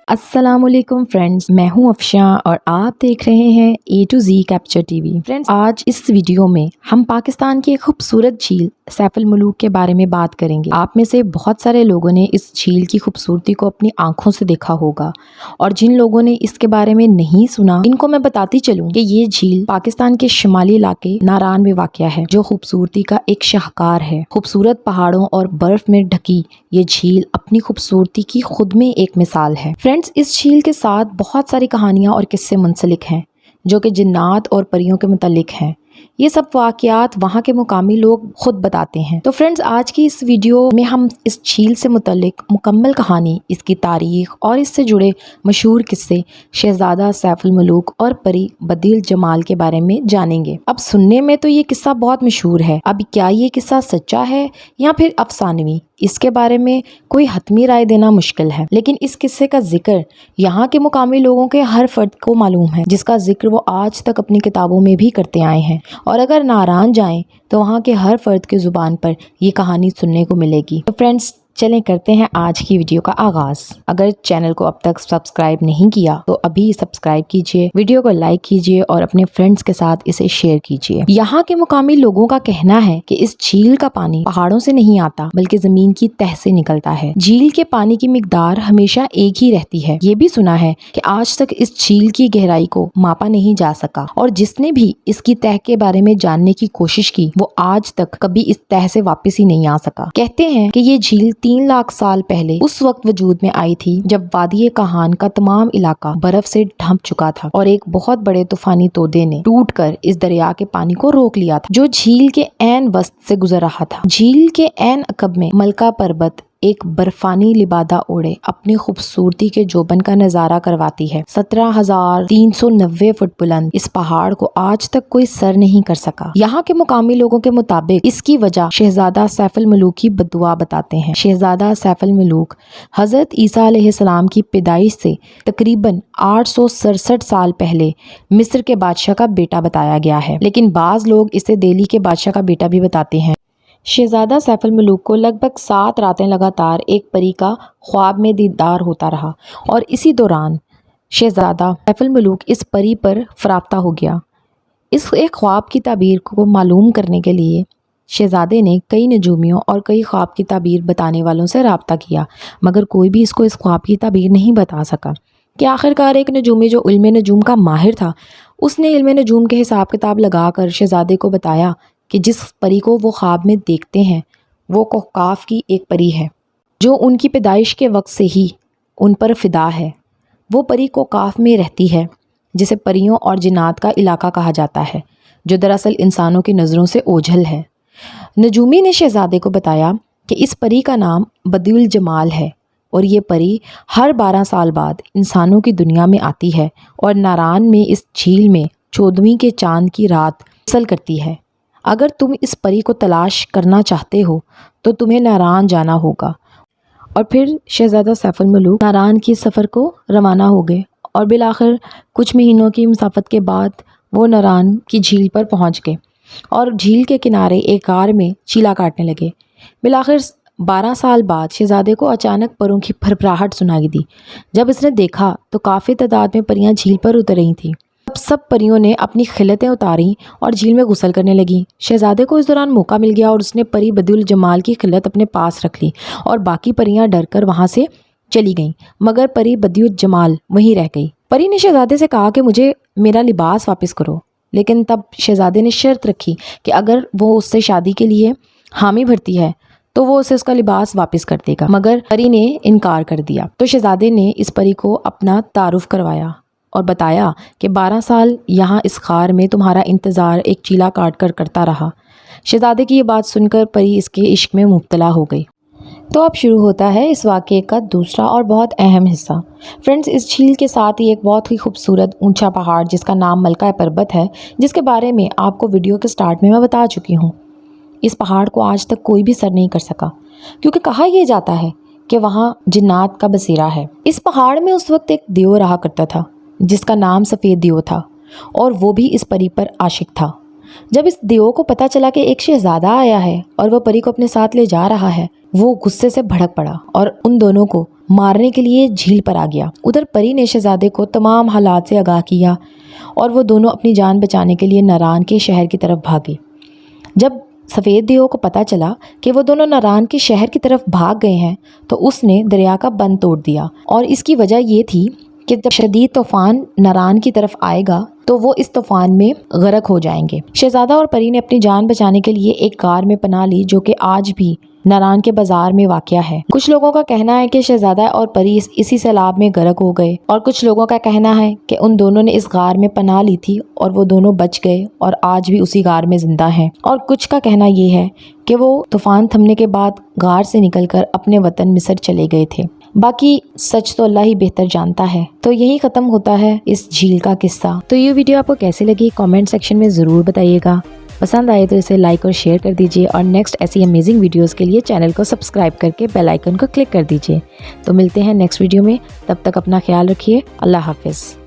अस्सलाम वालेकुम फ्रेंड्स, मैं हूं अफशा और आप देख रहे हैं A to G capture TV. Friends, आज इस वीडियो में हम पाकिस्तान की एक खूबसूरत झील सैफुल मलूक के बारे में बात करेंगे। आप में से बहुत सारे लोगों ने इस झील की खूबसूरती को अपनी आंखों से देखा होगा और जिन लोगों ने इसके बारे में नहीं सुना, इनको मैं बताती चलूं कि ये झील पाकिस्तान के शुमाली इलाके नारान में वाक़या है, जो खूबसूरती का एक शाहकार है। खूबसूरत पहाड़ों और बर्फ में ढकी ये झील अपनी खूबसूरती की खुद में एक मिसाल है। फ्रेंड्स, इस झील के साथ बहुत सारी कहानियाँ और किस्से मुंसलिक हैं जो कि जिन्नात और परियों के मुतालिक हैं। ये सब वाक़यात वहाँ के मुकामी लोग खुद बताते हैं। तो फ्रेंड्स, आज की इस वीडियो में हम इस झील से मुतल्लिक मुकम्मल कहानी, इसकी तारीख और इससे जुड़े मशहूर किस्से शहज़ादा सैफुल मलूक और परी बदिउल जमाल के बारे में जानेंगे। अब सुनने में तो ये किस्सा बहुत मशहूर है, अब क्या ये किस्सा सच्चा है या फिर अफसानवी, इसके बारे में कोई हतमी राय देना मुश्किल है। लेकिन इस किस्से का जिक्र यहाँ के मुकामी लोगों के हर फर्द को मालूम है, जिसका जिक्र वो आज तक अपनी किताबों में भी करते आए हैं। और अगर नारान जाएं तो वहाँ के हर फर्द की ज़ुबान पर ये कहानी सुनने को मिलेगी। तो फ्रेंड्स, चलें करते हैं आज की वीडियो का आगाज़। अगर चैनल को अब तक सब्सक्राइब नहीं किया तो अभी सब्सक्राइब कीजिए, वीडियो को लाइक कीजिए और अपने फ्रेंड्स के साथ इसे शेयर कीजिए। यहाँ के मुकामी लोगों का कहना है कि इस झील का पानी पहाड़ों से नहीं आता बल्कि जमीन की तह से निकलता है। झील के पानी की मिकदार हमेशा एक ही रहती है। ये भी सुना है कि आज तक इस झील की गहराई को मापा नहीं जा सका और जिसने भी इसकी तह के बारे में जानने की कोशिश की वो आज तक कभी इस तह से वापस ही नहीं आ सका। कहते हैं कि ये झील 3 लाख साल पहले उस वक्त वजूद में आई थी जब वादी कहान का तमाम इलाका बर्फ से ढंप चुका था और एक बहुत बड़े तूफानी तोदे ने टूटकर इस दरिया के पानी को रोक लिया था, जो झील के ऐन वस्त से गुजर रहा था। झील के ऐन अकब में मलका पर्वत एक बर्फानी लिबादा ओढ़े अपनी खूबसूरती के जोबन का नजारा करवाती है। 17,390 फुट बुलंद इस पहाड़ को आज तक कोई सर नहीं कर सका। यहाँ के मुकामी लोगों के मुताबिक इसकी वजह शहजादा सैफुल मलूक की बद्दुआ बताते हैं। शहजादा सैफुल मलूक हजरत ईसा अलैहिस्सलाम की पैदाइश से तकरीबन 867 साल पहले मिस्र के बादशाह का बेटा बताया गया है, लेकिन बाज लोग इसे दिल्ली के बादशाह का बेटा भी बताते हैं। शहजादा सैफुल मलूक को लगभग 7 रातें लगातार एक परी का ख्वाब में दीदार होता रहा और इसी दौरान शहजादा सैफुल मलूक इस परी पर फराफ्ता हो गया। इस एक ख्वाब की ताबीर को मालूम करने के लिए शहजादे ने कई नजूमियों और कई ख्वाब की ताबीर बताने वालों से रब्ता किया, मगर कोई भी इसको इस ख्वाब की ताबीर नहीं बता सका। कि आखिरकार एक नजूमी जो इल्म नजूम का माहिर था, उसने इल्म नजूम के हिसाब किताब लगाकर शहजादे को बताया कि जिस परी को वो ख्वाब में देखते हैं वो कोहकाफ की एक परी है जो उनकी पैदाइश के वक्त से ही उन पर फिदा है। वो परी कोहकाफ में रहती है जिसे परियों और जिन्नात का इलाका कहा जाता है, जो दरअसल इंसानों की नज़रों से ओझल है। नजूमी ने शहजादे को बताया कि इस परी का नाम बदिउल जमाल है और ये परी हर 12 साल बाद इंसानों की दुनिया में आती है और नारान में इस झील में 14वीं के चांद की रात असल करती है। अगर तुम इस परी को तलाश करना चाहते हो तो तुम्हें नारान जाना होगा। और फिर शहजादा सैफुल मलूक नारान की सफ़र को रवाना हो गए और बिलाखिर कुछ महीनों की मुसाफत के बाद वो नारान की झील पर पहुंच गए और झील के किनारे एक गार में चीला काटने लगे। बिलाखिर 12 साल बाद शहजादे को अचानक परों की फरफराहट सुनाई दी। जब इसने देखा तो काफ़ी तादाद में परियां झील पर उतर रही थीं। सब परियों ने अपनी खिलतें उतारी और झील में गुसल करने लगी। शहजादे को इस दौरान मौका मिल गया और उसने परी बदिउल जमाल की खिलत अपने पास रख ली और बाकी परियां डरकर वहां से चली गईं, मगर परी बदिउल जमाल वहीं रह गई। परी ने शहजादे से कहा कि मुझे मेरा लिबास वापस करो, लेकिन तब शहजादे ने शर्त रखी कि अगर वो उससे शादी के लिए हामी भरती है तो वो उसे उसका लिबास वापस कर देगा, मगर परी ने इनकार कर दिया। तो शहजादे ने इस परी को अपना तारुफ करवाया और बताया कि 12 साल यहाँ इस खार में तुम्हारा इंतज़ार एक चीला काट कर करता रहा। शहजादे की ये बात सुनकर परी इसके इश्क में मुब्तला हो गई। तो अब शुरू होता है इस वाक़े का दूसरा और बहुत अहम हिस्सा। फ्रेंड्स, इस झील के साथ ही एक बहुत ही खूबसूरत ऊंचा पहाड़ जिसका नाम मलका पर्वत है, जिसके बारे में आपको वीडियो के स्टार्ट में मैं बता चुकी हूँ। इस पहाड़ को आज तक कोई भी सर नहीं कर सका क्योंकि कहा यह जाता है कि वहाँ जिन्नात का बसेरा है। इस पहाड़ में उस वक्त एक देव रहा करता था जिसका नाम सफ़ेद दियो था और वो भी इस परी पर आशिक था। जब इस देव को पता चला कि एक शहजादा आया है और वो परी को अपने साथ ले जा रहा है, वो गुस्से से भड़क पड़ा और उन दोनों को मारने के लिए झील पर आ गया। उधर परी ने शहजादे को तमाम हालात से आगाह किया और वो दोनों अपनी जान बचाने के लिए नारान के शहर की तरफ भागे। जब सफ़ेद देव को पता चला कि वो दोनों नारान के शहर की तरफ भाग गए हैं, तो उसने दरिया का बंद तोड़ दिया और इसकी वजह ये थी कि जब शदीद तूफ़ान नारान की तरफ आएगा तो वो इस तूफ़ान में गर्क हो जाएंगे। शहजादा और परी ने अपनी जान बचाने के लिए एक गार में पनाह ली, जो कि आज भी नारान के बाजार में वाक़या है। कुछ लोगों का कहना है कि शहजादा और परी इसी सैलाब में गर्क हो गए और कुछ लोगों का कहना है कि उन दोनों ने इस गार में पनाह ली थी और वो दोनों बच गए और आज भी उसी गार में ज़िंदा हैं। और कुछ का कहना ये है कि वो तूफ़ान थमने के बाद गार से निकलकर अपने वतन मिस्र चले गए थे। बाकी सच तो अल्लाह ही बेहतर जानता है। तो यही ख़त्म होता है इस झील का किस्सा। तो ये वीडियो आपको कैसी लगी कमेंट सेक्शन में ज़रूर बताइएगा। पसंद आए तो इसे लाइक और शेयर कर दीजिए और नेक्स्ट ऐसी अमेजिंग वीडियोस के लिए चैनल को सब्सक्राइब करके बेल आइकन को क्लिक कर दीजिए। तो मिलते हैं नेक्स्ट वीडियो में, तब तक अपना ख्याल रखिए। अल्लाह हाफिज़।